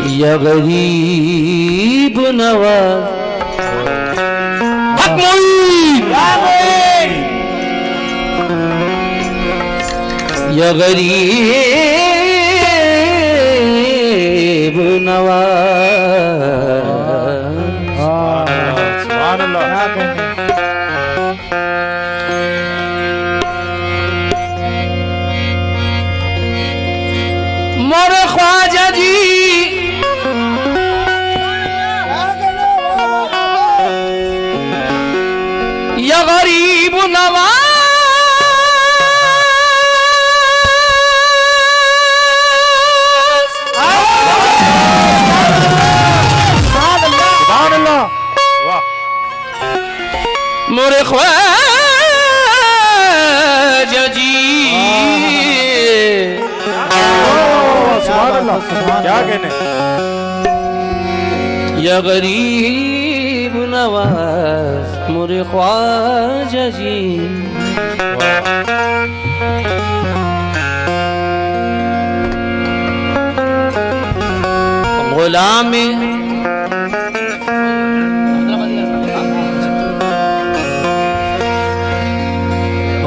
या गरीब नवाज या गरीब नवाज। सुभान अल्लाह। मोरे ख्वाजा जी या गरीब नवाज। मोरे ख्वाजा जी क्या कहने या गरीब नवाज मोरे ख्वाजा जी। गुलाम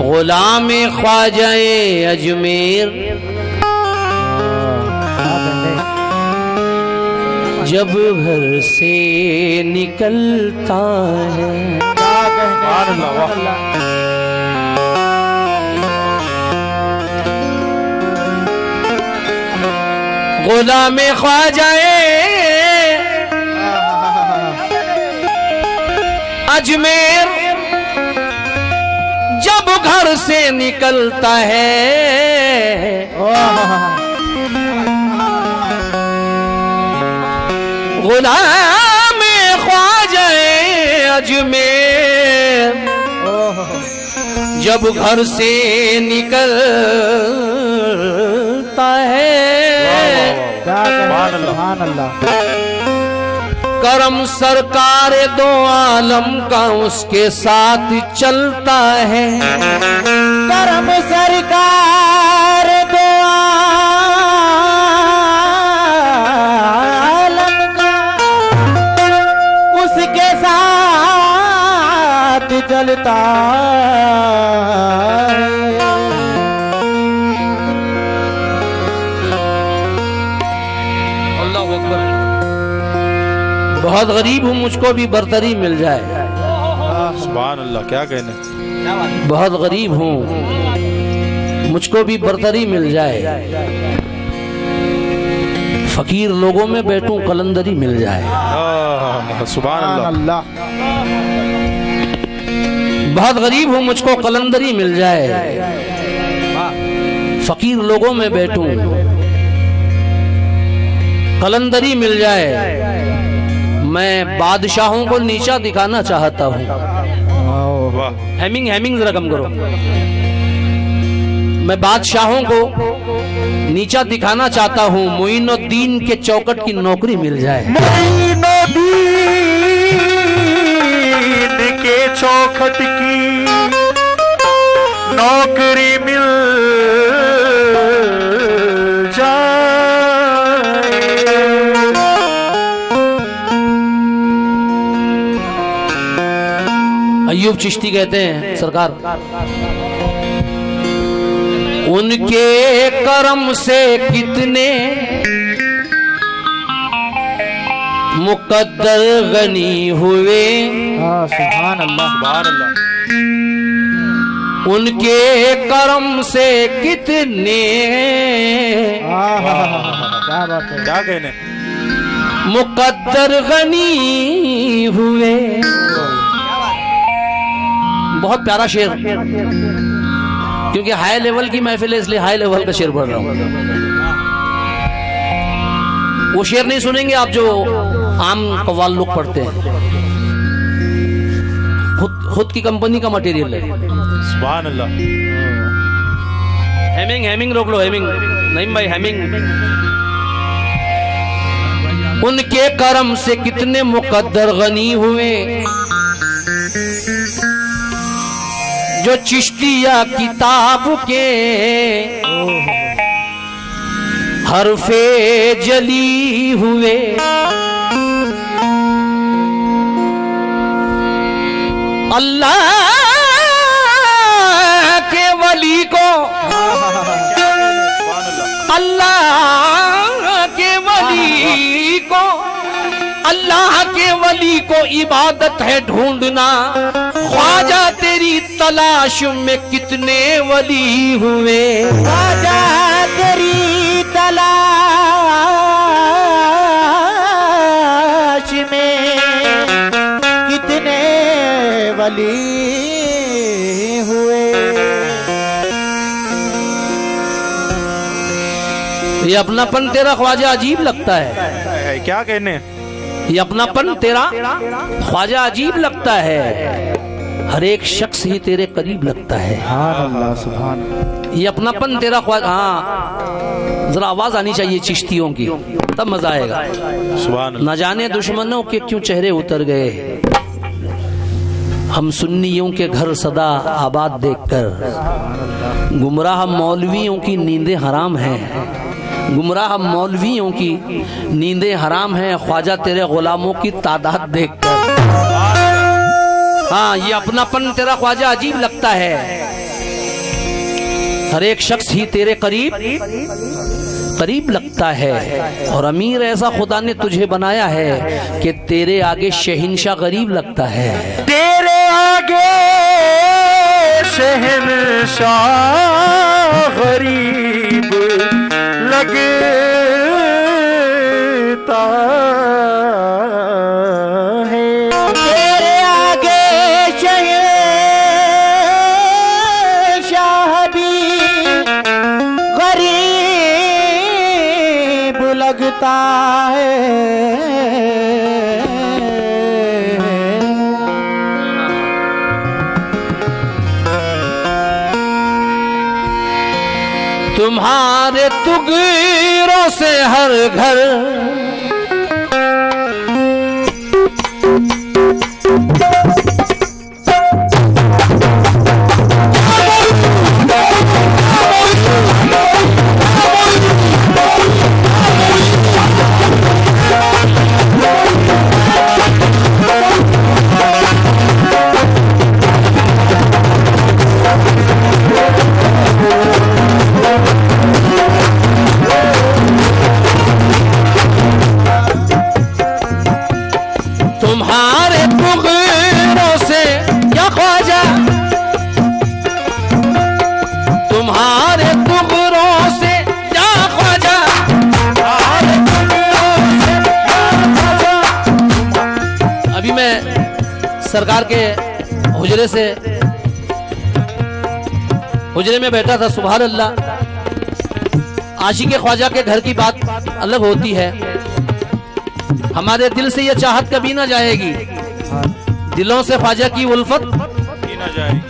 गुलाम ख्वाजाए अजमेर जब घर से निकलता है। गुलाम ख्वाजाए अजमेर जब घर से निकलता है। गुलाम ख्वाजाए अजमेर जब घर से निकलता है। करम सरकार दो आलम का उसके साथ चलता है। करम सरकार दो आलम का उसके साथ चलता है। अल्लाहू अकबर। बहुत गरीब हूँ मुझको भी बरतरी मिल जाए। सुभान अल्लाह। क्या कहने बहुत गरीब हूँ मुझको भी बरतरी मिल जाए। फकीर लोगों में बैठूं कलंदरी मिल जाए। सुभान अल्लाह। बहुत गरीब हूँ मुझको कलंदरी मिल जाए। फकीर लोगों में बैठूं कलंदरी मिल जाए। मैं बादशाहों को नीचा दिखाना चाहता हूँ। हैमिंग जरा कम करो। मैं बादशाहों को नीचा दिखाना चाहता हूँ। मोइनुद्दीन के चौकट की नौकरी मिल जाए। मोइनुद्दीन के चौखट की नौकरी मिल अय्यूब चिश्ती कहते हैं सरकार उनके करम से कितने मुकद्दर गनी हुए। सुभान अल्लाह। सुभान अल्लाह। उनके करम से कितने क्या बात है। क्या कहने मुकद्दर गनी हुए। बहुत प्यारा शेर क्योंकि हाई लेवल की महफिल है इसलिए हाई लेवल का शेर पढ़ रहा हूं। वो शेर नहीं सुनेंगे आप जो आम कव्वाल लोग पढ़ते हैं। खुद की कंपनी का मटेरियल है। सुभान अल्लाह। हेमिंग रोक लो। हेमिंग नहीं भाई हेमिंग। उनके करम से कितने मुकद्दर गनी हुए जो चिश्तिया किताब के हरफे जली हुए अल्लाह के वली को, अल्लाह के वली को, अल्लाह के वली को इबादत है ढूंढना। ख्वाजा तेरी तलाश में कितने वली हुए, ख्वाजा तेरी तलाश में कितने वली हुए। ये अपनापन तेरा ख्वाजा अजीब लगता है, क्या कहने, ये अपनापन तेरा ख्वाजा अजीब लगता है। हर एक शख्स ही तेरे करीब लगता है। सुभान अल्लाह, सुभान। ये अपनापन तेरा ख्वाजा। हाँ, जरा आवाज आनी चाहिए चिश्तियों की, तब मजा आएगा। सुभान अल्लाह। न जाने दुश्मनों के क्यों चेहरे उतर गए, हम सुन्नियों के घर सदा आबाद देखकर। गुमराह मौलवियों की नींदें हराम हैं, गुमराह मौलवियों की नींदें हराम हैं, ख्वाजा तेरे गुलामों की तादाद देखकर। हाँ, ये अपनापन तेरा ख्वाजा अजीब लगता है। हर एक शख्स ही तेरे करीब लगता है। और अमीर ऐसा खुदा ने तुझे बनाया है कि तेरे आगे शहंशाह गरीब लगता है। तेरे आगे शहंशाह गरीब लगता है। तेरे आगे शहंशाह भी गरीब लगता है। तुम्हारे तुगरों से हर घर तुम्हारे तुगरों से क्या ख्वाजा, तुम्हारे तुगरों से क्या ख्वाजा, अभी मैं सरकार के हुजरे में बैठा था। सुभान अल्लाह, आशिक़े ख्वाजा के घर की बात अलग होती है। हमारे दिल से यह चाहत कभी ना जाएगी, दिलों से ख्वाजा की उल्फत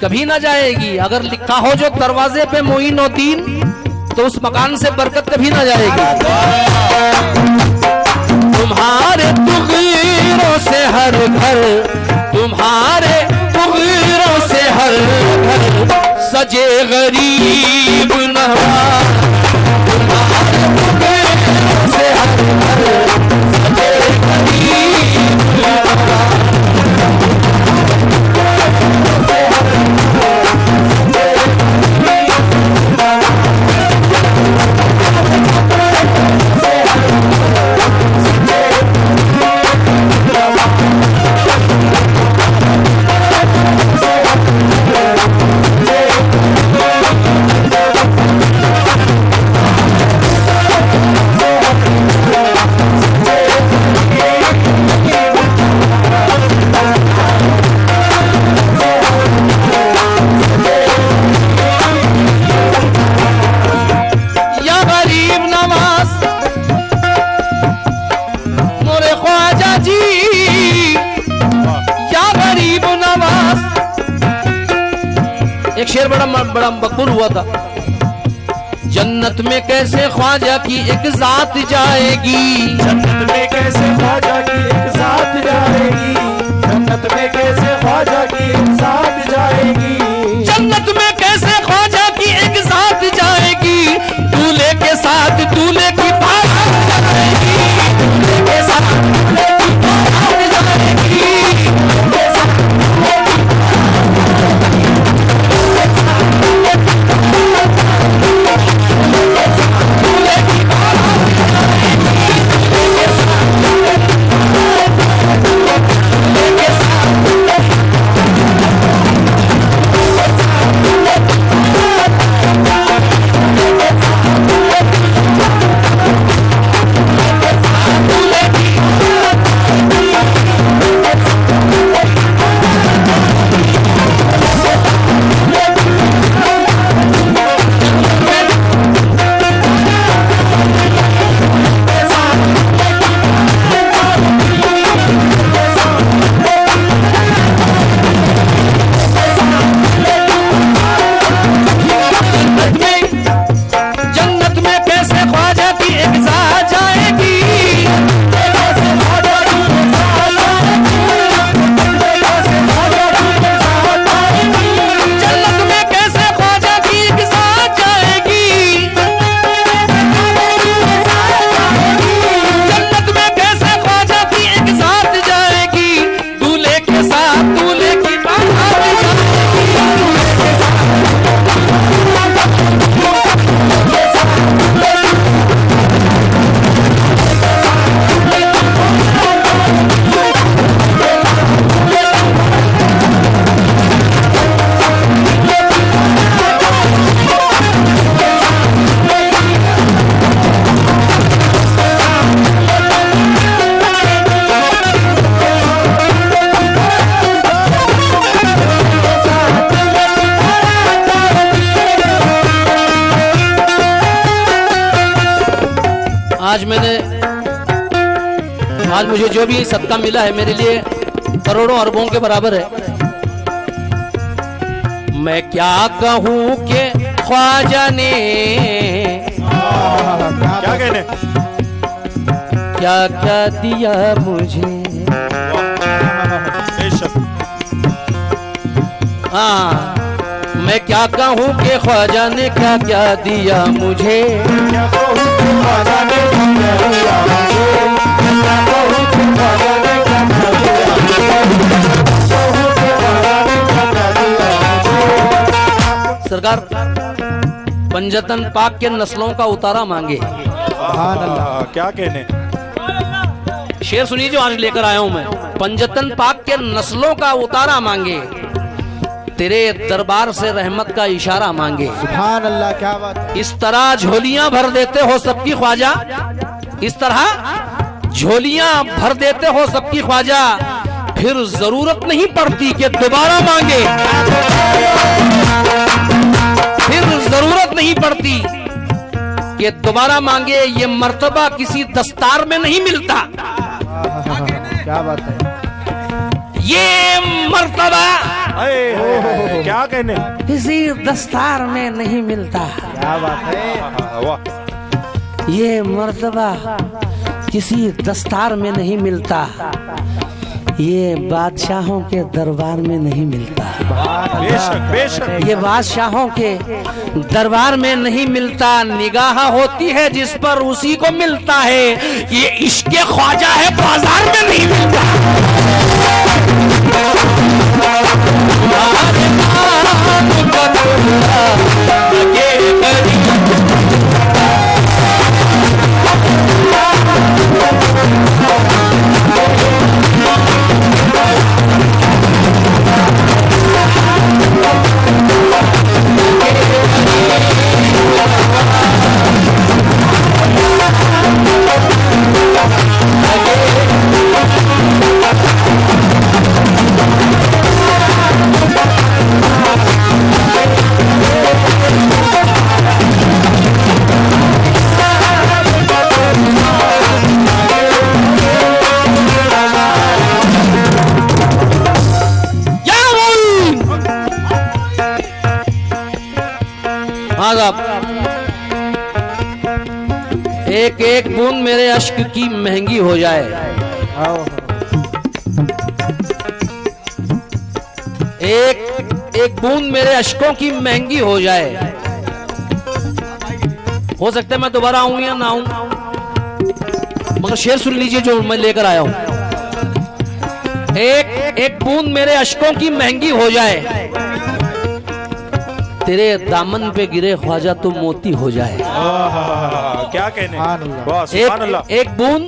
कभी ना जाएगी। अगर लिखा हो जो दरवाजे पे मोइनुद्दीन, तो उस मकान से बरकत कभी ना जाएगी। तुम्हारे तुगीरों से हर घर, तुम्हारे तुगीरों से हर घर सजे गरीब नवाज, तुम्हारे तुगीरों से हर घर सजे गरीब नवाज। एक शेर बड़ा मकबूल हुआ था। जन्नत में कैसे ख्वाजा की एक जात जाएगी, जन्नत में कैसे ख्वाजा की एक जात जाएगी, जन्नत में कैसे ख्वाजा की एक जात जाएगी, जन्नत में कैसे ख्वाजा की एक जात जाएगी। दूल्हे के साथ दूल्हे की आज मुझे जो भी सदका मिला है मेरे लिए करोड़ों अरबों के बराबर है। मैं क्या कहूँ कि ख्वाजा ने क्या कहने, क्या क्या दिया मुझे। हाँ, मैं क्या कहूँ कि ख्वाजा ने क्या क्या दिया मुझे। क्या कहूँ कि ख्वाजा ने क्या क्या दिया मुझे, क्या कहूँ कि ख्वाजा ने क्या क्या दिया मुझे। सरकार पंजतन पाक के नस्लों का उतारा मांगे। क्या कहने, शेर सुनिए जो आज लेकर आया हूं मैं। पंजतन पाक के नस्लों का उतारा मांगे, तेरे दरबार से रहमत का इशारा मांगे। सुभान अल्लाह, क्या बात है। इस तरह झोलियां भर देते हो सबकी ख्वाजा, इस तरह झोलियां भर देते हो सबकी ख्वाजा, फिर जरूरत नहीं पड़ती कि दोबारा मांगे। फिर जरूरत नहीं पड़ती कि दोबारा मांगे। ये मर्तबा किसी दस्तार में नहीं मिलता। क्या बात है। ये मर्तबा क्या कहने, किसी दस्तार में नहीं मिलता। क्या बात है। वाह, ये मर्तबा किसी दस्तार में नहीं मिलता, ये बादशाहों के दरबार में नहीं मिलता। बेशक बेशक, ये बादशाहों के दरबार में नहीं मिलता। निगाह होती है जिस पर उसी को मिलता है। ये इश्क़ ख्वाजा है, बाजार में नहीं मिलता। एक एक बूंद मेरे अश्क की महंगी हो जाए। एक एक बूंद मेरे अश्कों की महंगी हो जाए। हो सकता है मैं दोबारा आऊं या ना आऊं, मगर शेर सुन लीजिए जो मैं लेकर आया हूं। एक एक बूंद मेरे अश्कों की महंगी हो जाए, तेरे दामन पे गिरे ख्वाजा तो मोती हो जाए। क्या कहने, एक बूंद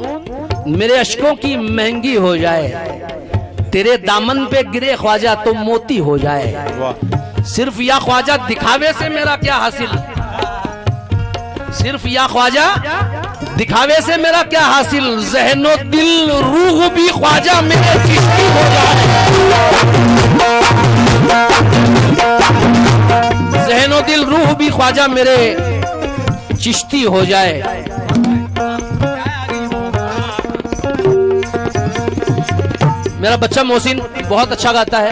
मेरे अश्कों की महंगी हो जाए, तेरे दामन पे गिरे ख्वाजा तो मोती हो जाए। सिर्फ या ख्वाजा दिखावे से मेरा क्या हासिल, सिर्फ या ख्वाजा दिखावे से मेरा क्या हासिल। ज़हनो दिल रूह भी ख्वाजा मेरे चिश्ती हो जाए। ज़हनो दिल रूह भी ख्वाजा मेरे चिश्ती हो जाए। मेरा बच्चा मोहसिन बहुत अच्छा गाता है।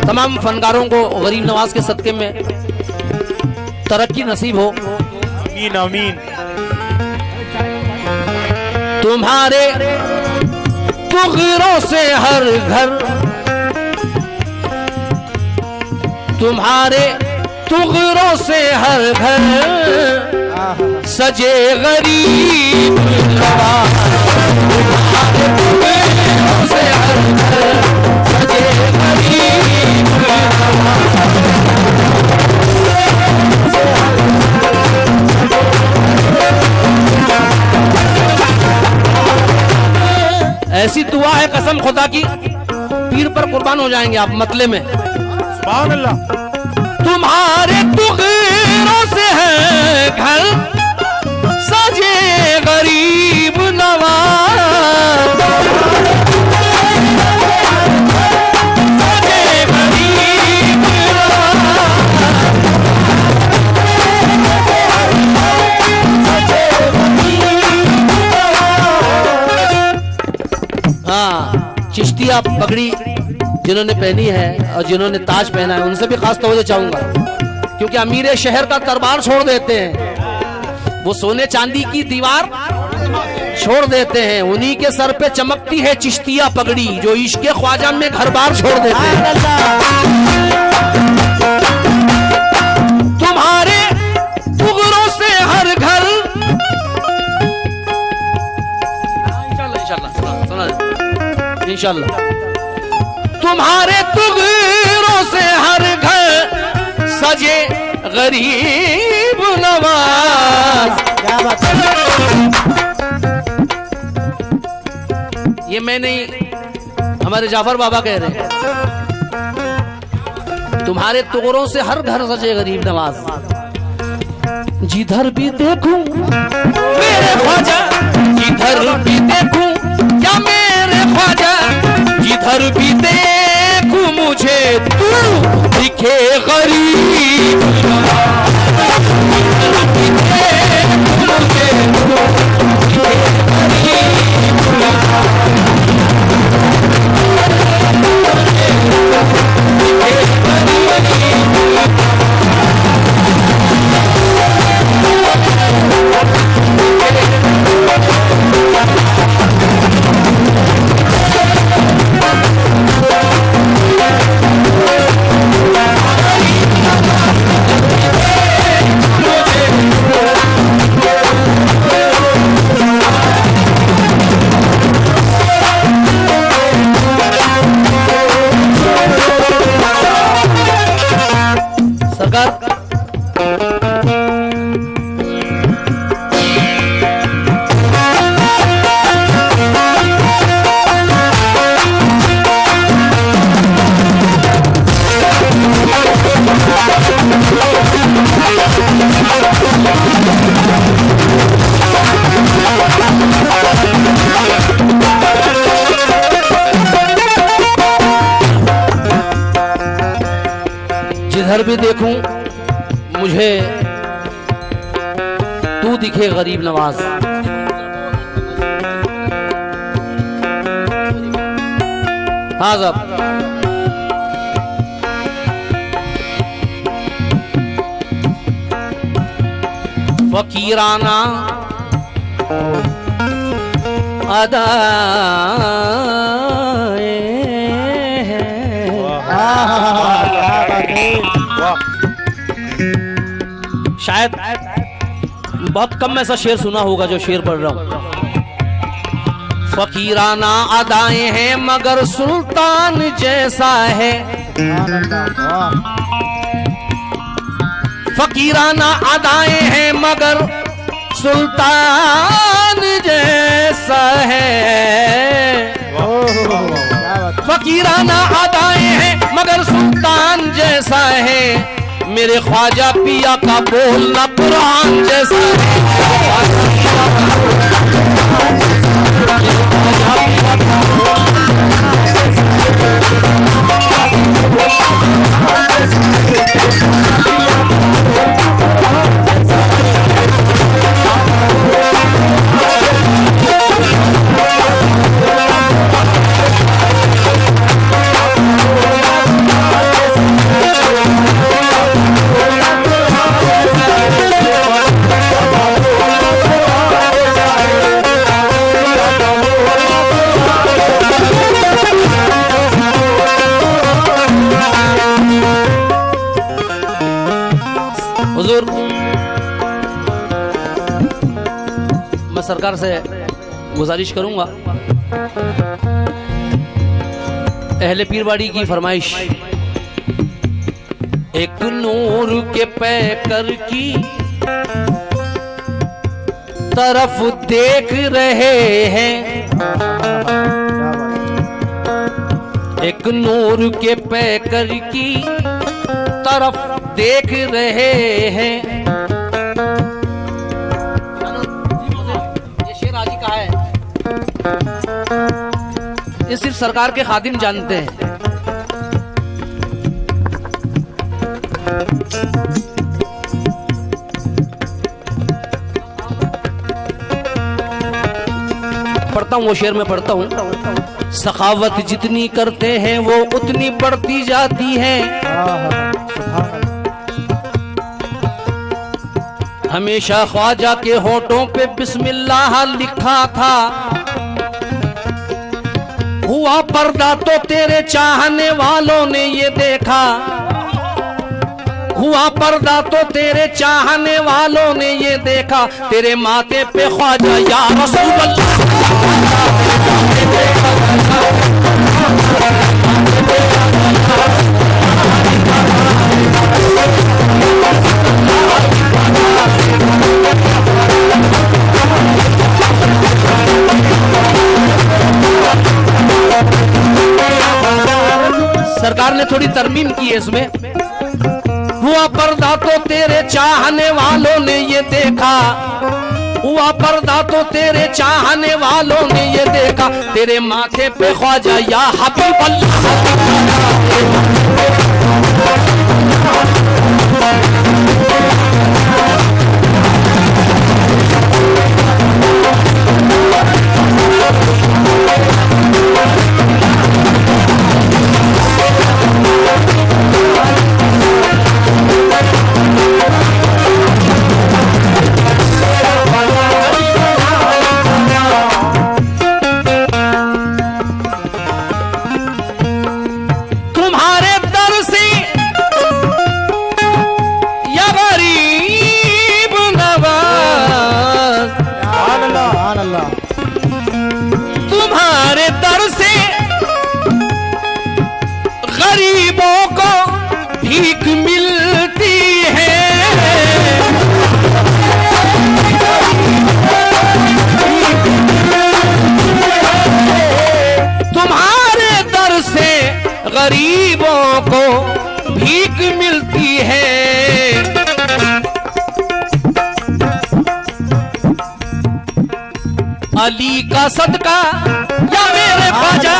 तमाम फनकारों को गरीब नवाज के सदके में तरक्की नसीब हो। आमीन आमीन। तुम्हारे तुग़रों से हर घर, तुम्हारे तुग़रों से हर घर सजे गरीब नवाज। तुम्हारे तुग़रों से हर घर सजे गरीब नवाज। ऐसी दुआ है कसम खुदा की, पीर पर कुर्बान हो जाएंगे आप मतले में। सुभान अल्लाह। तुम्हारे तुग़रों से है घर सजे गरीब नवाज। सजे गरीब नवाज। चिश्तिया पगड़ी जिन्होंने पहनी है और जिन्होंने ताज पहना है, उनसे भी खास तवज्जो चाहूंगा, क्योंकि अमीर शहर का दरबार छोड़ देते हैं, वो सोने चांदी की दीवार छोड़ देते हैं, उन्हीं के सर पे चमकती है चिश्तिया पगड़ी जो इश्क़ ख्वाजा में घर बार छोड़ देते हैं। तुम्हारे टुकड़ों से हर घर, इंशाल्लाह तुम्हारे टुकड़ों से हर घर सजे गरीब नवाज। क्या बात है? ये मैं नहीं, हमारे जाफर बाबा कह रहे हैं, तुम्हारे टुकड़ों से हर घर सजे गरीब नवाज। जिधर भी देखूं मेरे ख्वाजा, जिधर भी देखूं क्या मेरे ख्वाजा, जिधर भी देखूं मुझे तू दिखे गरीब नवाज। जिधर भी देखूं मुझे तू दिखे गरीब नवाज। जिधर भी देखूं मुझे तू दिखे गरीब नवाज। हाँ साहब, फकीराना अदा शायद बहुत कम ऐसा शेर सुना होगा जो शेर पढ़ रहा हूं। फकीराना अदाएं हैं मगर सुल्तान जैसा है, फकीराना अदाएं हैं मगर सुल्तान जैसा है, फकीराना अदाएं हैं मगर सुल्तान जैसा है, मेरे ख्वाजा पिया का बोलना कुरान जैसा हुजूर, मैं सरकार से गुजारिश करूंगा, अहले पीरवाड़ी की फरमाइश, एक नूर के पैकर की तरफ देख रहे हैं, एक नूर के पैकर की तरफ देख रहे हैं। ये शेर हाजी का है, ये सिर्फ सरकार के खादिम जानते हैं। पढ़ता हूँ वो शेर में पढ़ता हूँ। सखावत जितनी करते हैं वो उतनी बढ़ती जाती है। हमेशा ख्वाजा के होठों पे बिस्मिल्लाह लिखा था। हुआ पर्दा तो तेरे चाहने वालों ने ये देखा। हुआ पर्दा तो तेरे चाहने वालों ने ये देखा। तेरे माथे पे ख्वाजा या रसूल अल्लाह। सरकार ने थोड़ी तरमीम की है इसमें। हुआ पर्दा तो तेरे चाहने वालों ने ये देखा। हुआ पर्दा तो तेरे चाहने वालों ने ये देखा। तेरे माथे पे ख्वाजा या हबीब अल्लाह। तुम्हारे दर से गरीबों को भीख मिलती है। तुम्हारे दर से गरीबों को भीख मिलती है। अली का सदका या मेरे ख्वाजा,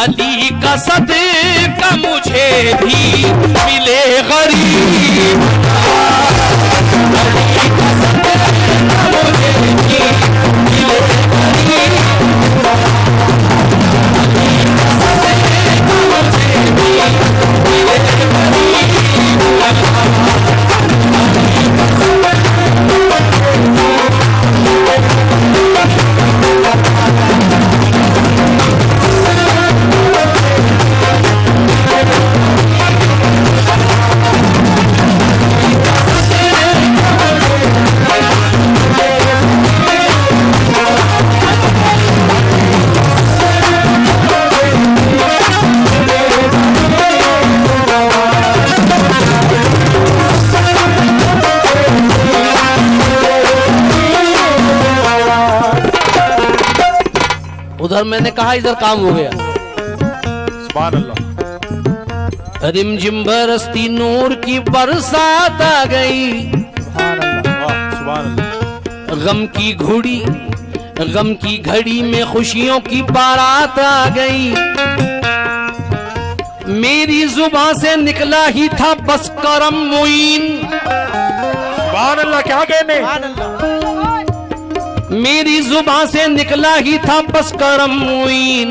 अली का सदका मुझे भी मिले गरीब। अली का सदका मुझे भी मिले गरीब। अली का सदका मुझे भी मिले गरीब। उधर मैंने कहा इधर काम हो गया। सुभान अल्लाह। रिमझिम बरसती नूर की बरसात आ गई। सुभान अल्लाह। गम की घड़ी, गम की घड़ी में खुशियों की बारात आ गई। मेरी जुबान से निकला ही था बस करम मुईन। सुभान अल्लाह। क्या कहने। मेरी जुबान से निकला ही था बस करम मुईन।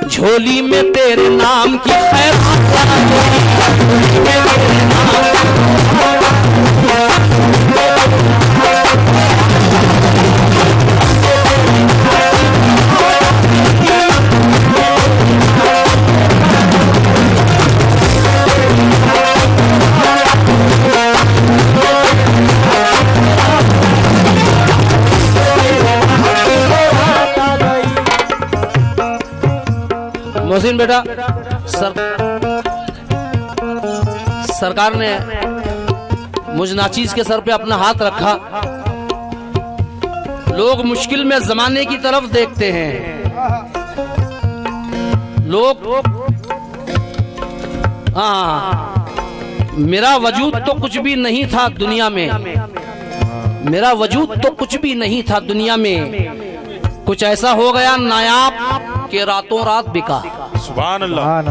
झोली में तेरे नाम की खैर। मोहसिन बेटा, सरकार ने मुझ नाचीज के सर पे अपना हाथ रखा। लोग मुश्किल में जमाने की तरफ देखते हैं। लोग मेरा वजूद तो कुछ भी नहीं था दुनिया में। मेरा वजूद तो कुछ भी नहीं था दुनिया में। कुछ ऐसा हो गया नायाब के रातों रात बिका। सुभान अल्लाह।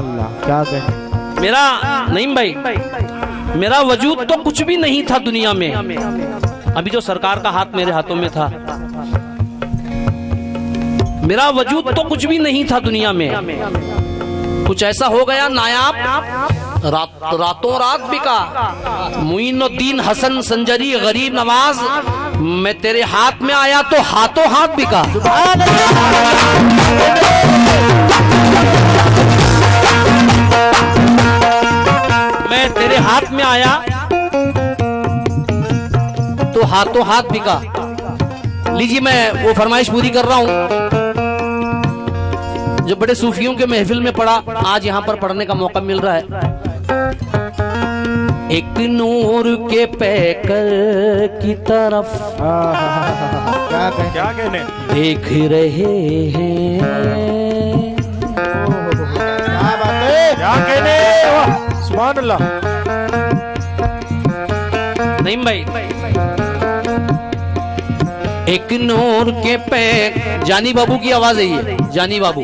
क्या कहें। मेरा नईम भाई, मेरा वजूद तो कुछ भी नहीं था दुनिया में। अभी जो सरकार का हाथ मेरे हाथों में था, मेरा वजूद तो कुछ भी नहीं था दुनिया में, कुछ ऐसा हो गया नायाब, रातों रात बिका। मुइनुद्दीन हसन संजरी गरीब नवाज, मैं तेरे हाथ में आया तो हाथों हाथ बिका। मैं तेरे हाथ में आया तो हाथों हाथ बिका। लीजिए मैं वो फरमाइश पूरी कर रहा हूं जो बड़े सूफियों के महफिल में पढ़ा, आज यहाँ पर पढ़ने का मौका मिल रहा है। एक नूर के पैकर की तरफ क्या कहने देख रहे हैं, क्या बात है, क्या कहने, सुभान अल्लाह। नहीं भाई, एक नूर के पैक, जानी बाबू की आवाज है ये, जानी बाबू।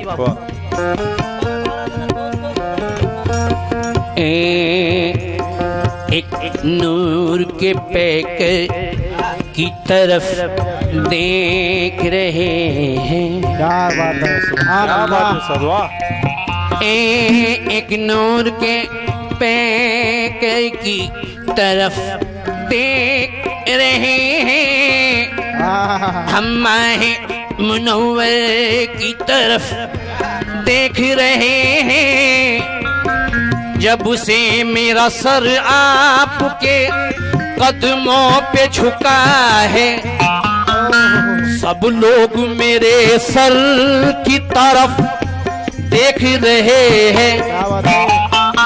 एक नूर के पैक की तरफ देख रहे हैं, क्या बात है, सुभान अल्लाह। एक नूर के पैक की तरफ देख रहे हैं, हम माहे मुनव्वर की तरफ देख रहे हैं। जब से मेरा सर आपके कदमों पे झुका है, सब लोग मेरे सर की तरफ देख रहे हैं।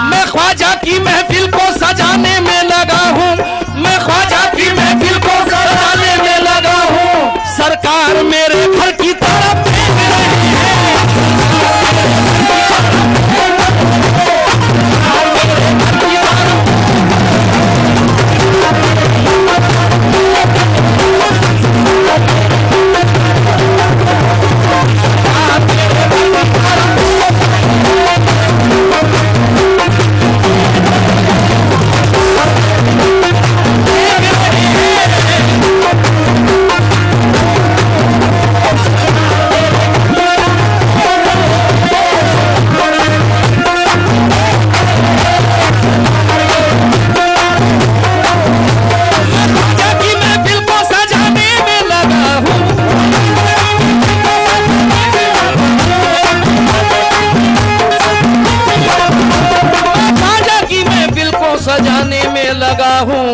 मैं ख्वाजा की महफिल को सजाने में लगा हूँ, मैं ख्वाजा की महफिल को सजाने में लगा हूँ, सरकार मेरे घर की तरफ देख रहे हैं। सजाने में लगा हूँ,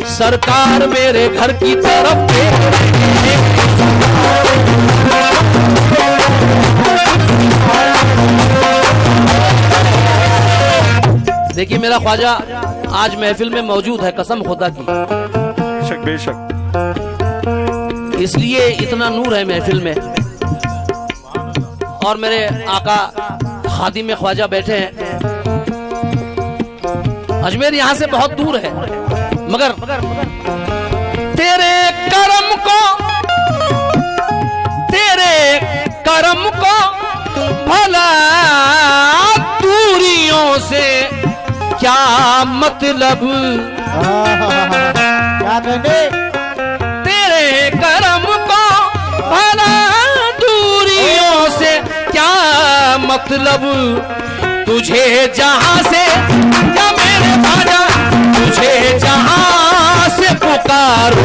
सरकार मेरे घर की तरफ देख रहे हैं। देखिए मेरा ख्वाजा आज महफिल में मौजूद है, कसम खुदा की, बेशक बेशक, इसलिए इतना नूर है महफिल में। और मेरे आका खादिम ख्वाजा बैठे हैं। अजमेर यहाँ से बहुत दूर है, मगर तेरे करम को भला दूरियों से क्या मतलब, क्या कहने, तेरे करम को भला दूरियों से क्या मतलब, तुझे जहां से या मेरे ख्वाजा, तुझे जहां से पुकारो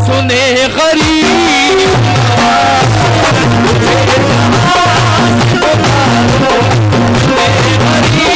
सुने गरीब, तुझे जहां से पुकारो सुने गरीब,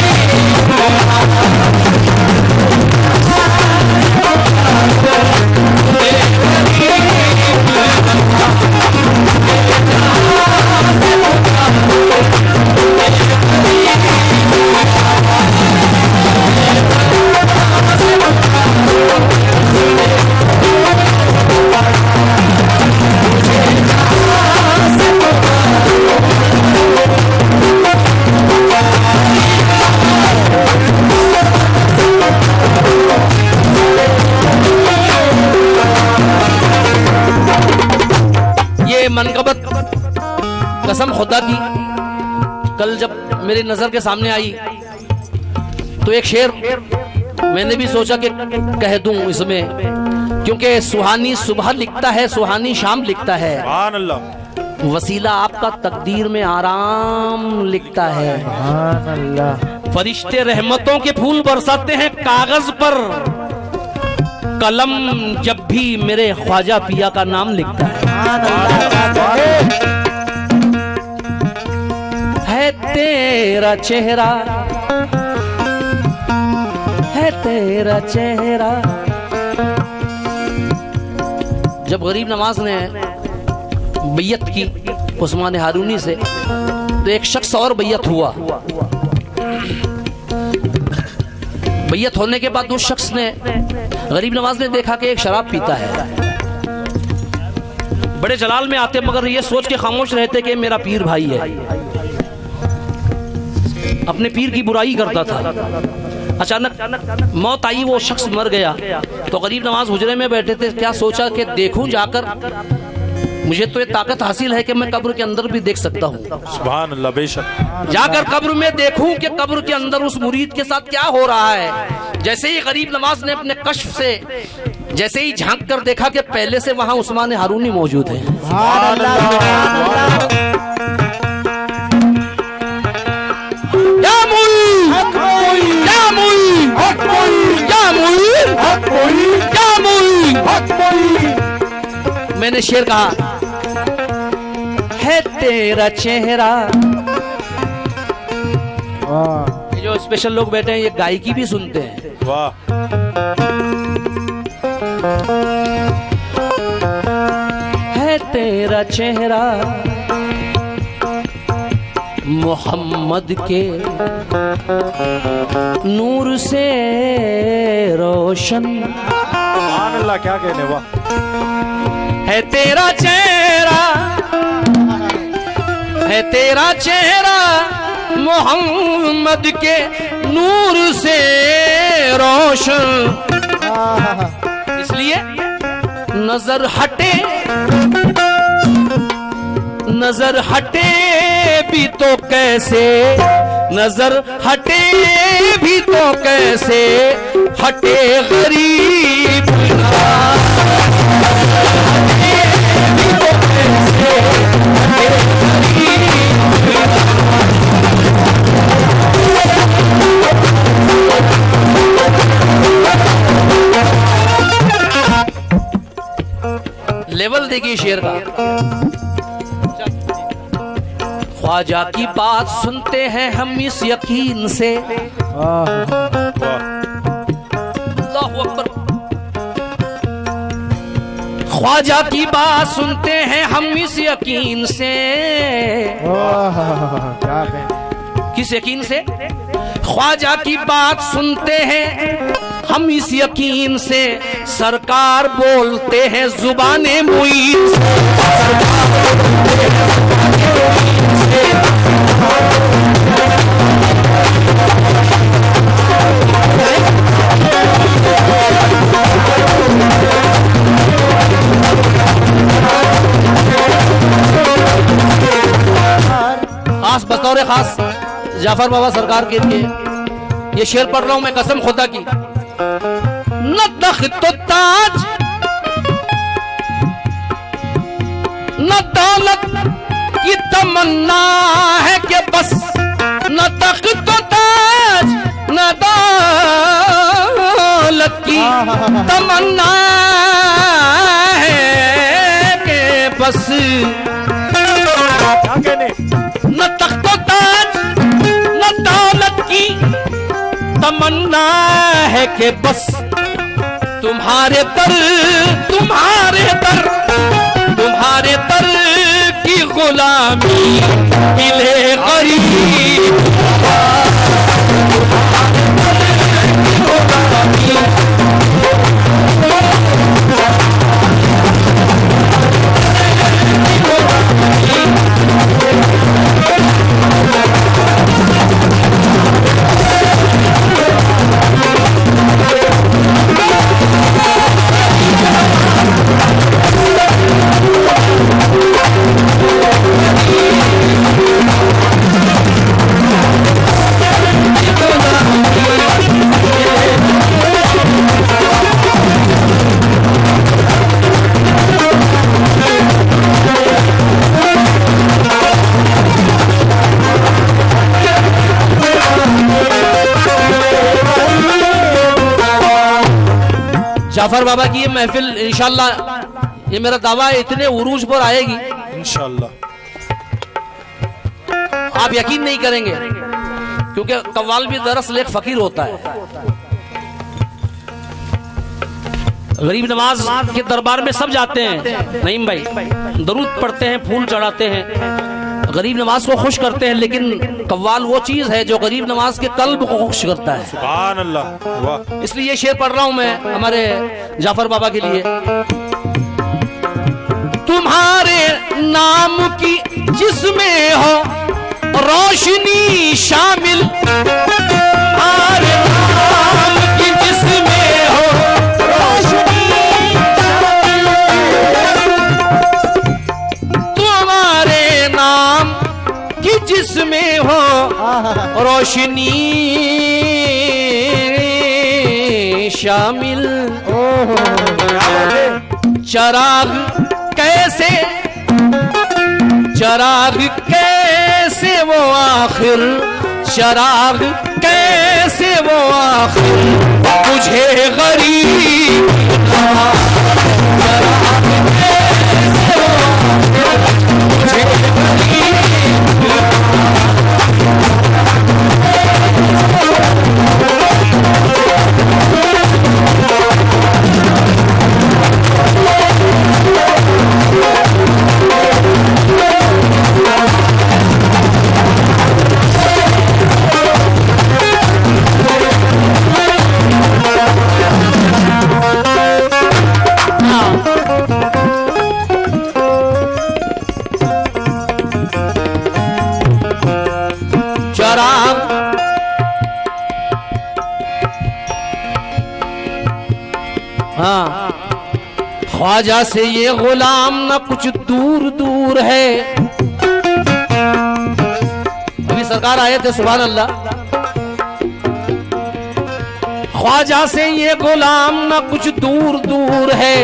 मनकबत कसम खुदा की कल जब मेरी नजर के सामने आई तो एक शेर मैंने भी सोचा कि कह दूं इसमें, क्योंकि सुहानी सुबह लिखता है, सुहानी शाम लिखता है। सुभान अल्लाह। वसीला आपका तकदीर में आराम लिखता है। सुभान अल्लाह। फरिश्ते रहमतों के फूल बरसाते हैं कागज पर, कलम जब भी मेरे ख्वाजा पिया का नाम लिखता है तेरा चेहरा, है तेरा चेहरा। जब गरीब नवाज ने बैयत की उस्मान हारूनी से, तो एक शख्स और बैयत हुआ। बैयत होने के बाद उस शख्स ने, गरीब नवाज ने देखा कि एक शराब पीता है। बड़े जलाल में आते मगर ये सोच के खामोश रहते कि मेरा पीर भाई है, अपने पीर की बुराई करता था। अचानक मौत आई, वो शख्स मर गया। तो गरीब नवाज हुजरे में बैठे थे, क्या सोचा कि देखूं जाकर, मुझे तो ये ताकत हासिल है कि मैं कब्र के अंदर भी देख सकता हूँ। सुभान अल्लाह, बेशक। जाकर कब्र में देखूं कि कब्र के अंदर उस मुरीद के साथ क्या हो रहा है। जैसे ही गरीब नवाज ने अपने कश्फ से जैसे ही झांक कर देखा कि पहले से वहां उस्मान हारूनी मौजूद है। मैंने शेर कहा, है तेरा चेहरा। ये जो स्पेशल लोग बैठे हैं ये गायकी भी सुनते हैं। वाह। है तेरा चेहरा मोहम्मद के नूर से रोशन। सुभान अल्लाह, क्या कहने। वाह। है तेरा चेहरा, है तेरा चेहरा मोहम्मद के नूर से रोशन। इसलिए नजर हटे, नजर हटे भी तो कैसे, नजर हटे भी तो कैसे, हटे गरीब लेवल देखिए शेर का। ख्वाजा की बात सुनते हैं हम इस यकीन से। अल्लाहू अकबर। ख्वाजा की बात सुनते हैं हम इस यकीन से। किस यकीन से? ख्वाजा की बात सुनते हैं हम इस यकीन से, सरकार बोलते हैं जुबाने मुईन से। खास बतौर खास जाफर बाबा सरकार के लिए ये शेर पढ़ रहा हूं मैं, कसम खुदा की। न तख्त ताज न दौलत की तमन्ना है कि बस, न तख्त ताज न दौलत की तमन्ना है कि बस, न तख्त ताज न दौलत की तमन्ना है कि बस, तुम्हारे दर तुम्हारे दर तुम्हारे दर की गुलामी मिले गरीब। जाफर बाबा की ये महफिल इंशाल्लाह, ये मेरा दावा है, इतने उरूज पर आएगी इंशाल्लाह। आप यकीन नहीं करेंगे, क्योंकि कव्वाल भी दरअसल एक फकीर होता है। गरीब नवाज के दरबार में सब जाते हैं नईम भाई, दरूद पढ़ते हैं, फूल चढ़ाते हैं, गरीब नवाज को खुश करते हैं, लेकिन कव्वाल वो चीज है जो गरीब नवाज के कल्ब को खुश करता है। सुभान अल्लाह, वाह। इसलिए ये शेर पढ़ रहा हूं मैं हमारे जाफर बाबा के लिए। तुम्हारे नाम की जिसमें हो रोशनी शामिल, तुम्हारे नाम की जिसमें हो रोशनी शामिल, तुम्हारे नाम की जिसमें हो रोशनी शामिल। चिराग कैसे वो आखिर, चिराग कैसे वो आखिर मुझे गरीब, चिराग कैसे वो आखिर मुझे गरीब। ख्वाजा से ये गुलाम न कुछ दूर दूर है। अभी सरकार आए थे, सुभान अल्लाह। ख्वाजा से ये गुलाम न कुछ दूर दूर है,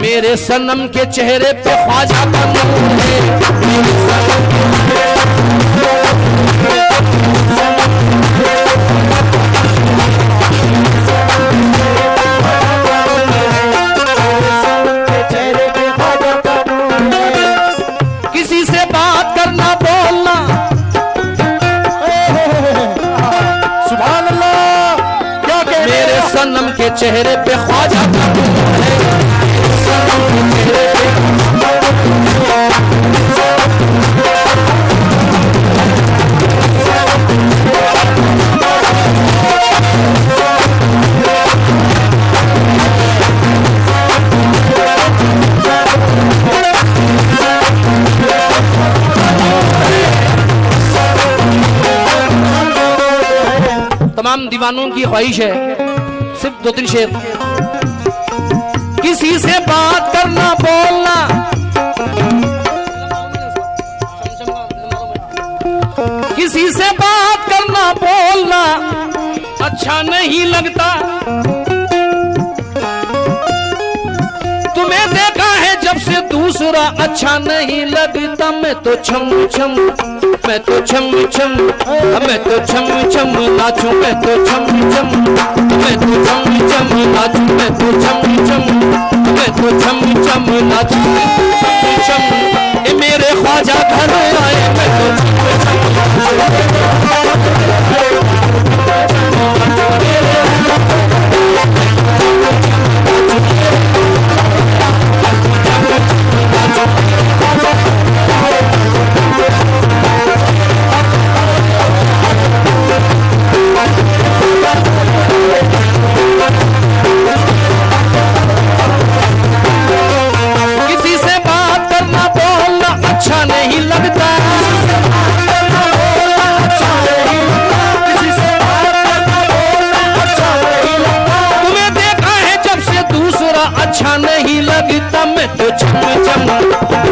मेरे सनम के चेहरे पे ख्वाजा का नूर है। मेरे सनम के सनम के चेहरे पे ख्वाजा का नूर है, सनम के चेहरे पे तमाम दीवानों की ख्वाहिश है, सिर्फ 2-3 शेर। किसी से बात करना बोलना, किसी से बात करना बोलना अच्छा नहीं लगता। तुम्हें देखा है जब से दूसरा अच्छा नहीं लगता। मैं तो छम छम, मैं तो छम छम, मैं तो छम छम नाचूं, मैं तो छम छम, मैं तो छम छम नाचूं, मैं तो छम छम, मैं तो छम छम नाचूं, छम छम। ये मेरे ख्वाजा घर आए, मैं तो छम छम। किसी से बात करना बोलना अच्छा नहीं लगता। तुम्हें देखा है जब से दूसरा अच्छा नहीं लगता। मैं तो छम छम,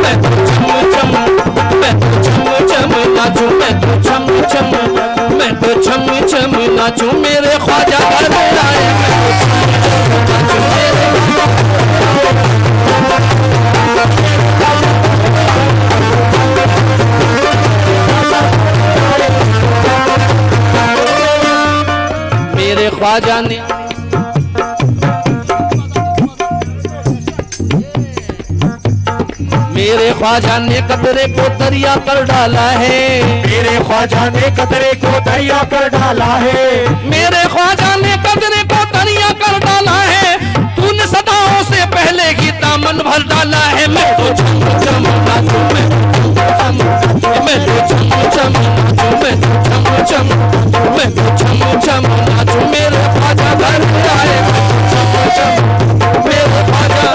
मैं तो छम छम, मैं तो छम छम नाचूं, मैं तो छम छम, मैं तो छम छम नाचूं। मेरे ख्वाजा घर आए, मैं तो छम छम नाचूं, मेरे ख्वाजा ने मेरे ख्वाजा ने कतरे को दरिया कर डाला है, मेरे ख्वाजा ने कतरे को दरिया कर डाला है, मेरे ख्वाजा ने कतरे को दरिया कर डाला है। तूने सदाओं से पहले ही दामन भर डाला है। मैं तो चम चम नाचूं, मैं तो चम चम नाचूं, मैं चम चम, मैं तो चम चम नाचूं। मेरे ख्वाजा घर आए, चम चम, मेरे ख्वाजा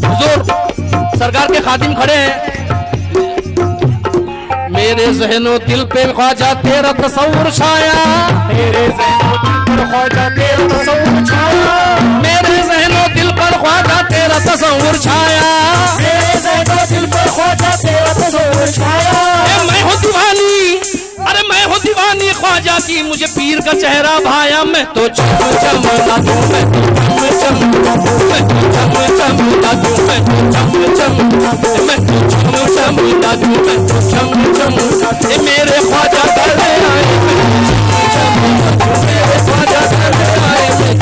हुजूर सरकार के खादिम खड़े हैं। मेरे ज़हनो दिल पे ख्वाजा तेरा तस्वुर छाया, मेरे ज़हनो दिल पर ख्वाजा तेरा तस्वुर छाया, मेरे ज़हनो दिल पर ख्वाजा तेरा तस्वुर छाया, मेरे ज़हनो दिल पर ख्वाजा तेरा तस्वुर छाया। मैं हूँ दीवानी, अरे मैं हूँ दीवानी ख्वाजा की, मुझे पीर का चेहरा भाया। मैं तो चम चम नाचूं, मैं तो चम चम, मैं तो चम चम नाचूं, मैं तो चम चम, मैं तो चम चम नाचूं, मैं तो चम चम। मेरे ख्वाजा घर आए, मैं तो चम नाचूं, मेरे ख्वाजा घर आए, मैं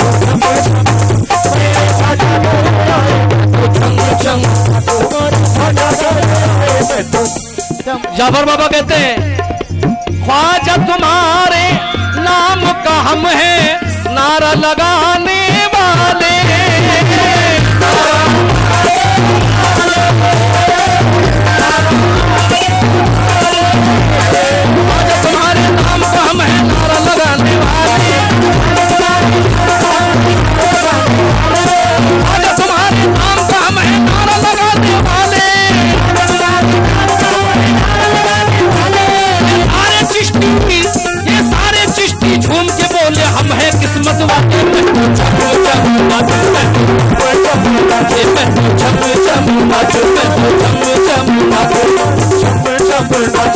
तो चम चम। जाफर बाबा कहते हैं ख्वाजा तुम्हारे नाम का हम हैं नारा लगाने वाले, ख्वाजा तुम्हारे नाम का हम हैं नारा लगाने वाले, ख्वाजा तुम्हारे नाम का हम हैं नारा लगाने वाले। ये सारे चिश्ती झूम के बोले हम हैं किस्मत वाले।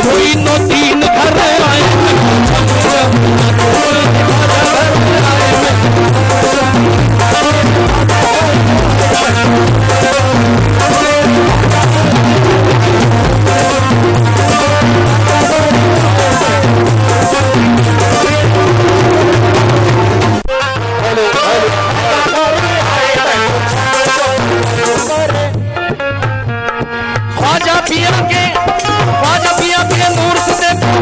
कोई नो तीन घर आए, ख्वाजा पिया के नूर से देखो,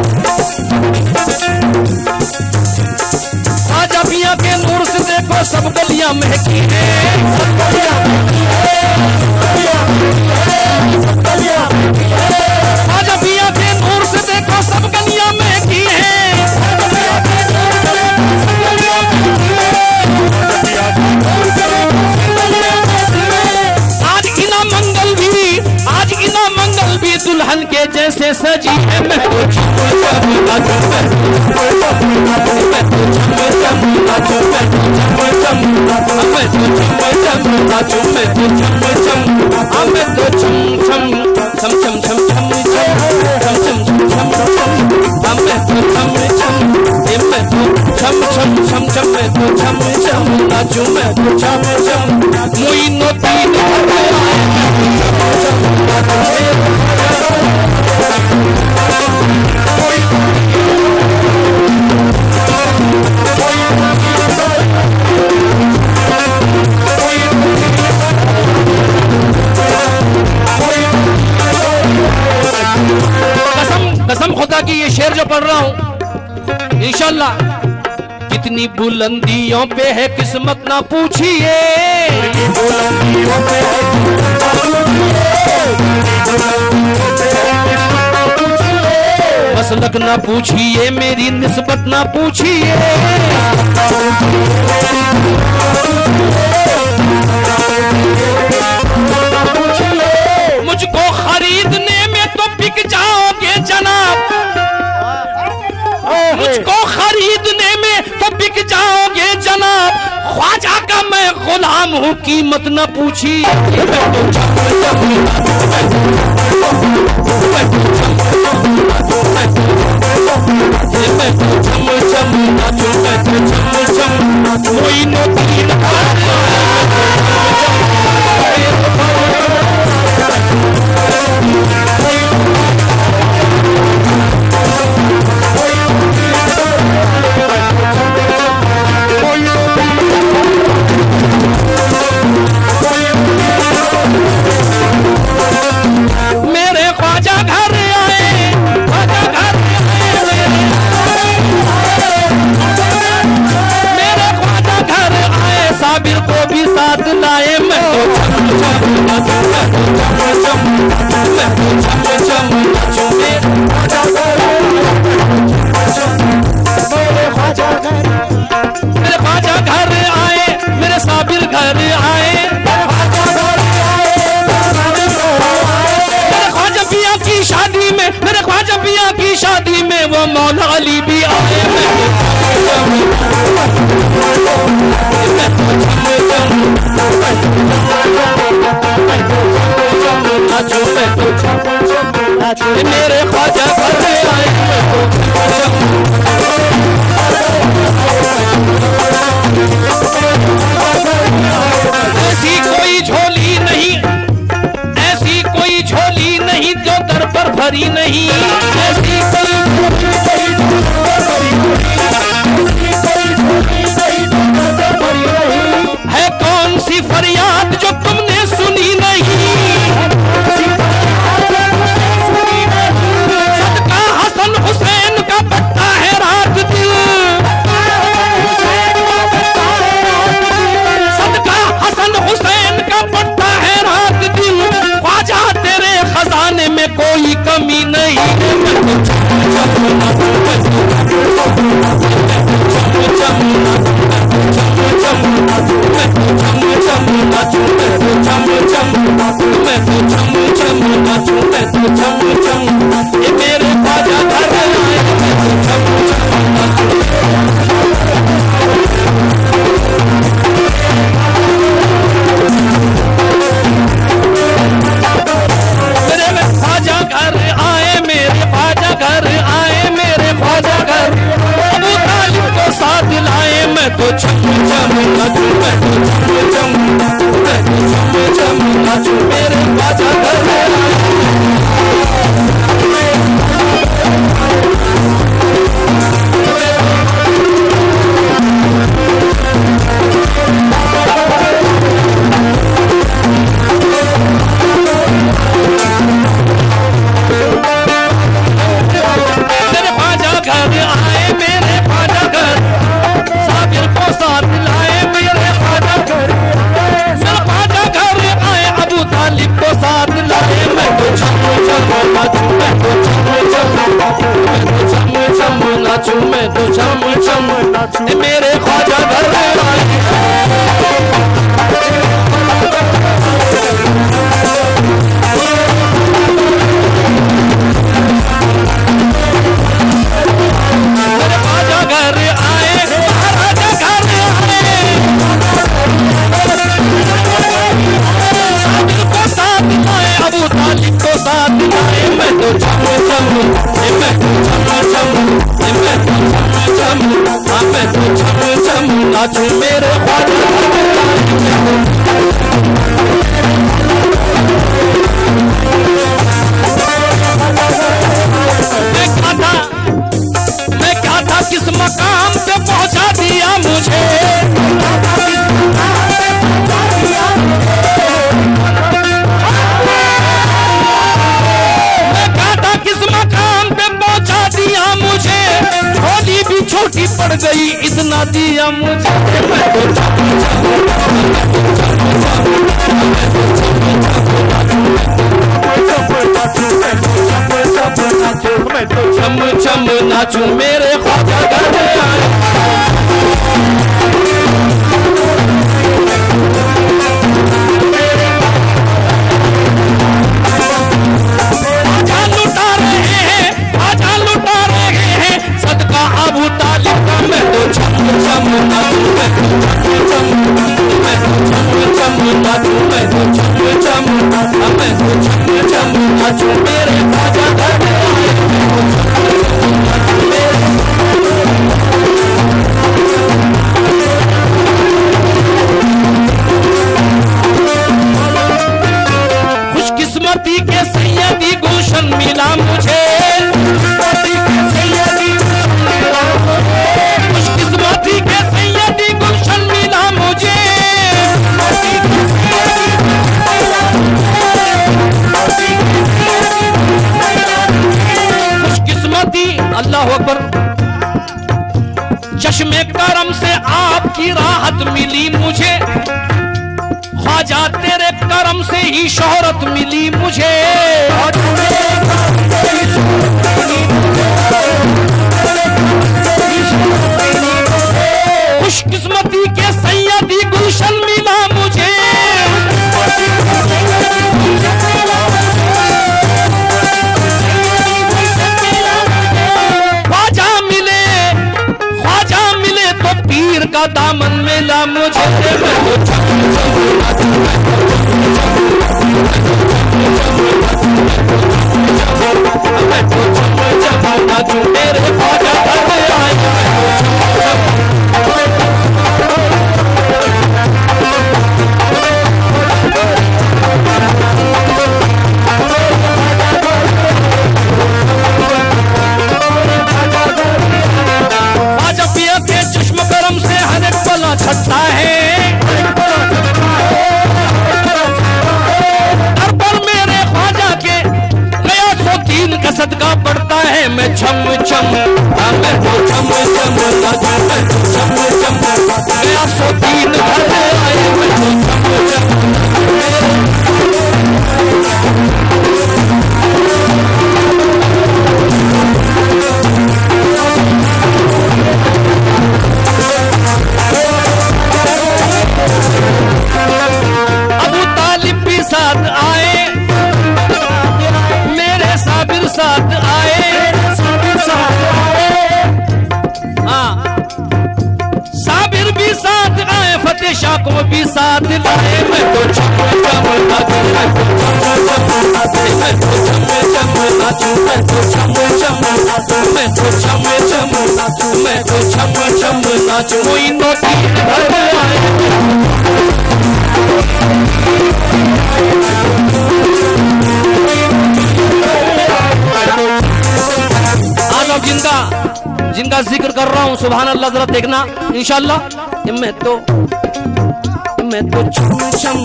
ख्वाजा पिया के नूर से देखो सब गलियां महकी हैं, ख्वाजा पिया के नूर से देखो सब गलियां महकी हैं। आज इना मंगल भी दुल्हन के जैसे सजी है। मैं तो चम चम नाचूं, मैं तो चम चम नाचूं, मैं तो चम चम, मैं तो चम चम नाचूं, मैं तो चम चम, मैं तो चम चम चम चम चम चम चम चम चम चम, मैं तो चम चम, मैं तो चम चम चम चम, मैं तो चम चम नाचूं, मैं तो चम चम। मुई नो तीन कसम खुदा की ये शेर जो पढ़ रहा हूं इंशाल्लाह, कितनी बुलंदियों पे है किस्मत ना पूछिए, मसलक ना पूछिए, मेरी निस्बत ना पूछिए, मुझको खरीदने में तो बिक जाओगे जनाब, मुझको खरीदने में तो बिक जाओगे जनाब, ख्वाजा का मैं गुलाम हूँ कीमत न पूछिए। कोई नो तीन कोई शादी में वो मौला अली भी आए। मेरे ख्वाजा घर आए। ऐसी कोई झोली नहीं, ऐसी कोई झोली नहीं जो दर पर भरी नहीं। ऐसी कोई है कौन सी फरियाद जो तुमने सुनी नहीं। सदका हसन हुसैन का बट्टा है रात दिल। सदका हसन हुसैन का बट्टा है रात दिल। ख्वाजा तेरे खजाने में कोई कमी नहीं। ये मेरे ख्वाजा घर आए। मेरे ख्वाजा घर आए, मेरे ख्वाजा घर आए, मेरे ख्वाजा घर। अबू तालिब को साथ लाए। मैं तो छम छम नाचूं, मैं तो छम छम, मैं तो छम छम नाचूं। मेरे ख्वाजा घर आए। मेरे ख्वाजा घर आए, मेरे ख्वाजा घर। साबिर को साथ लाए, मेरे ख्वाजा घर। मेरे ख्वाजा घर आए, अबू तालिब को साथ लाए। मैं तो छम छम नाचूं, मैं तो छम छम नाचूं, मैं तो छम छम नाचूं, मैं तो छम छम नाचूं। मेरे ख्वाजा घर आए। मेरे ख्वाजा घर आए, महाराजा घर आए। साबिर को साथ लाए, अबू तालिब को साथ लाए। मैं तो छम छम, मैं तो छम छम, मैं तो छम छम, हाँ मैं तो छम छम नाचूं। मेरे ख्वाजा घर आए। मैं क्या था किस मकाम पे पहुंचा दिया मुझे। मैं क्या था किस मकाम पे पहुंचा दिया मुझे। झोली भी छोटी पड़ गई, इतना दिया मुझे। मैं तो छम छम नाचूं। मेरे ख्वाजा घर आए। ख्वाजा लुटा रहे हैं, ख्वाजा लुटा रहे हैं सदका अबू तालिब का। मैं तो छम छम नाचूं, मैं तो छम छम, मैं तो छम छम नाचूं, मैं तो छम छम, मैं तो छम छम नाचूं। मेरे ख्वाजा घर आए। खुशकिस्मती के सैयदी गुलशन मिला मुझे। खुशकिस्मती के सैयदी गुलशन मिला मुझे। खुशकिस्मती, अल्लाह अकबर। चश्मे करम से आपकी राहत मिली मुझे। ख्वाजा तेरे करम से ही शोहरत मिली मुझे। खुशकिस्मती के सैयदी गुलशन मिला मुझे। दामन मिला मुझे, मैं तो छम छम नाचूं, मैं तो छम छम नाचूं, मेरे ख्वाजा घर आए, छटता है दर पर मेरे ख्वाजा के गया 103 का सदका पड़ता है। मैं छम छम, मैं तो छम छम नाचूं, मैं तो छम छम, गया 103 घर आए, मैं तो छम छम। अबू तालिब भी साथ आए, मेरे साबिर साथ आए, हाँ साबिर भी साथ आए, फतेह शाह को भी साथ लाए। मैं तो छम छम नाचूं, मैं तो छम छम नाचूं, मैं तो छम छम नाचूं, मैं तो छम छम नाचूं, मैं तो छम छम नाचूं, मैं तो छम छम नाचूं। कोई नोटी घर आए, जिनका जिक्र कर रहा हूं, सुभान अल्लाह, जरा देखना इंशाअल्लाह। मैं तो छम छम,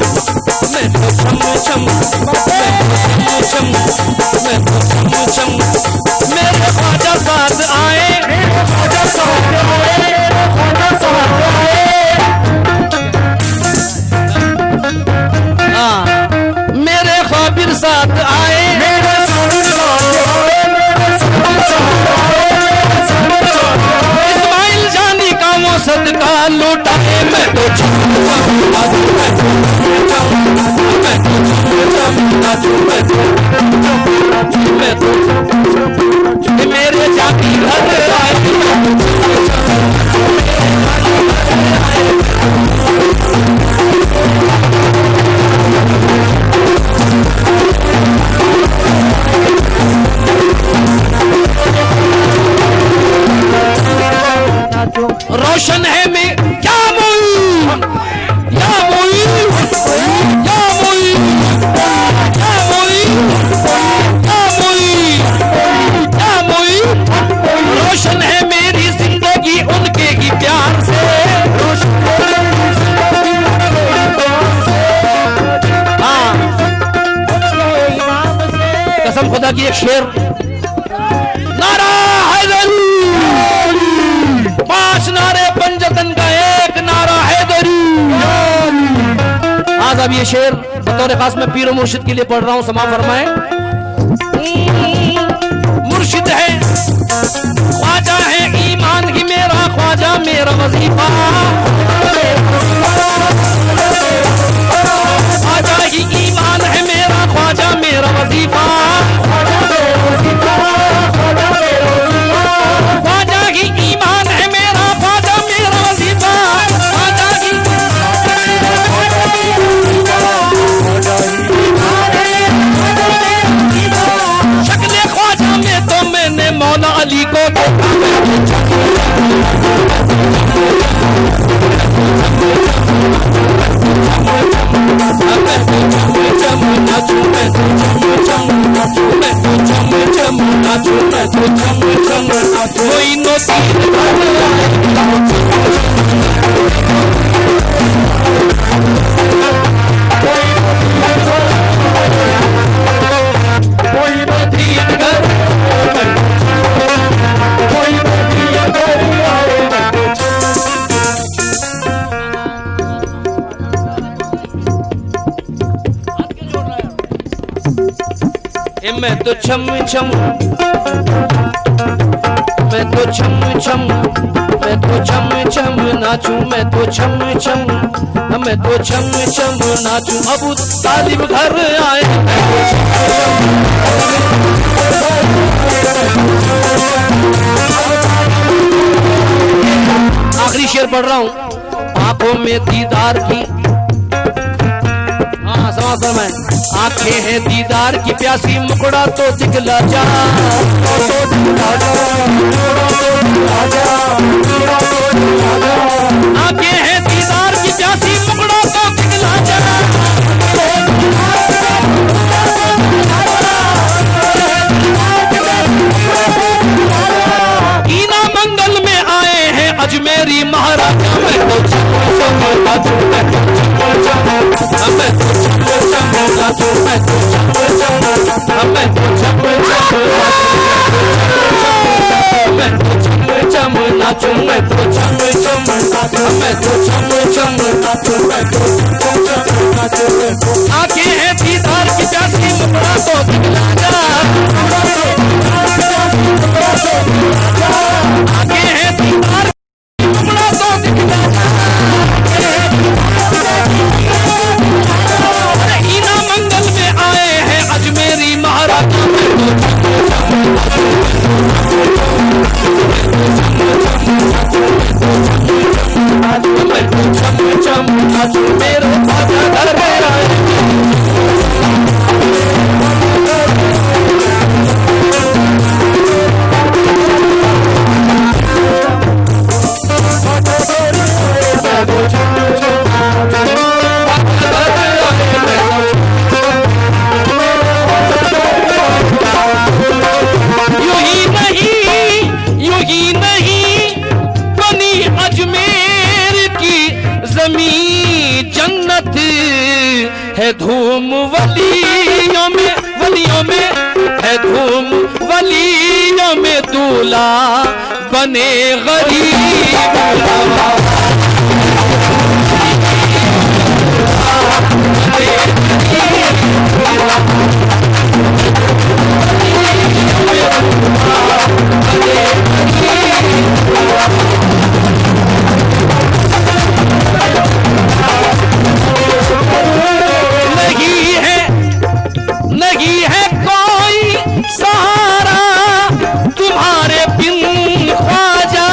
मैं तो छम छम, मैं तो छम छम, मैं तो छम छम, मेरे ख्वाजा साथ आए, मेरे ख्वाजा साथ आए, मेरे ख्वाजा साथ आए, हाँ मेरे ख्वाबिर साथ आए, मेरे साबिर साथ आए, मेरे साबिर साथ आए, इस्माइल जानी का वो सदका लुटाए। मैं तो छम छम नाचूं, मैं तो छम छम, मैं तो छम नाचूं, मैं तो मैं तो मेरे जाती घर आए, रोशन है मैं क्या मोई, या मोई, या मोई, या मोई, या मोई, या मोई, रोशन है मेरी जिंदगी उनके ही प्यार से, हाँ कसम खुदा की एक शेर, नारा हैदरी, 5 नारे पंजतन का एक नारा हैदरी। आज अब ये शेर बतौर खास में पीर मुर्शिद के लिए पढ़ रहा हूं, समा फरमाए। मुर्शिद है ख्वाजा है ईमान ही मेरा, ख्वाजा मेरा वजीफा, ख्वाजा ही ईमान है मेरा, ख्वाजा मेरा वजीफा, ख्वाजा ही ईमान है मेरा, ख्वाजा मेरा वजीफा, ख्वाजा ही शक्ल ख्वाजा में तो मैंने मौला अली को देखा। कोई नोती मैं तो छम छम, मैं तो छम छम, मैं तो छम छम नाचूं, मैं तो छम छम, मैं तो छम छम नाचूं। अबू तालिब घर आए, आखिरी शेर पढ़ रहा हूं। आंखों में दीदार की, हाँ समा समय, आंखें हैं दीदार की प्यासी, मुकड़ा तो दिखला जा, आंखें हैं दीदार की प्यासी, मुकड़ा तो दिखला जा। ईना मंगल में आए हैं अजमेरी महाराजा, मैं तो आंखें हैं दीदार की प्यासी, मुकड़ा तो दिखला जा, आंखें हैं दीदार की मुकड़ा तो दिखला जा। ईना मंगल में आए हैं अजमेरी महाराजा, मेरे राजा घर में आए। यूं ही नहीं बनी अजमेर की जमीन जन्नत है, धूम वलियों में, वलियों में है धूम, वलियों में दूल्हा बने गरीब। नहीं है कोई सहारा तुम्हारे बिन ख्वाजा,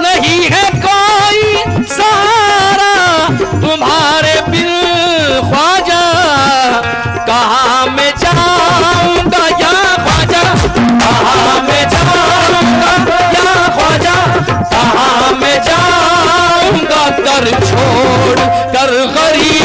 नहीं है कोई सहारा तुम्हारे बिन ख्वाजा, कहाँ मैं जाऊंगा या ख्वाजा, कहाँ मैं जाऊंगा या ख्वाजा, कहाँ मैं जाऊंगा कर छोड़ कर गरीब।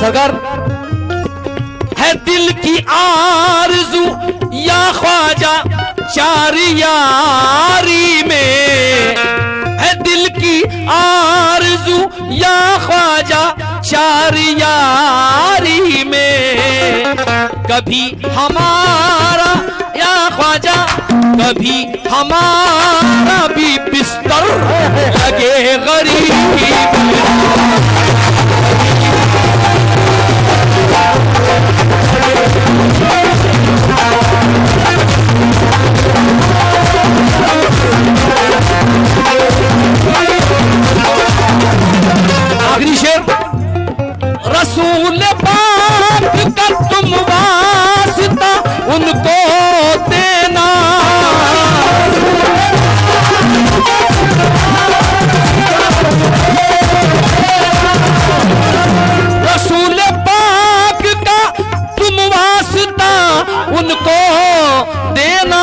सरकार है दिल की आरज़ू या ख्वाजा, चार यारी में है दिल की आरज़ू या ख्वाजा, चार यारी में कभी हमारा या ख्वाजा, कभी हमारा भी बिस्तर लगे गरीब। आखिरी शेर, रसूल पाक का तुम वास्ता उनको देना, रसूल पाक का तुम वास्ता उनको देना,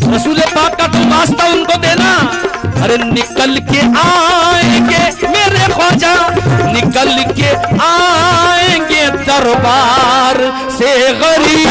रसूल पाक का तुम वास्ता उनको देना। अरे निकल के आएंगे मेरे ख्वाजा, निकल के आएंगे दरबार से गरीब।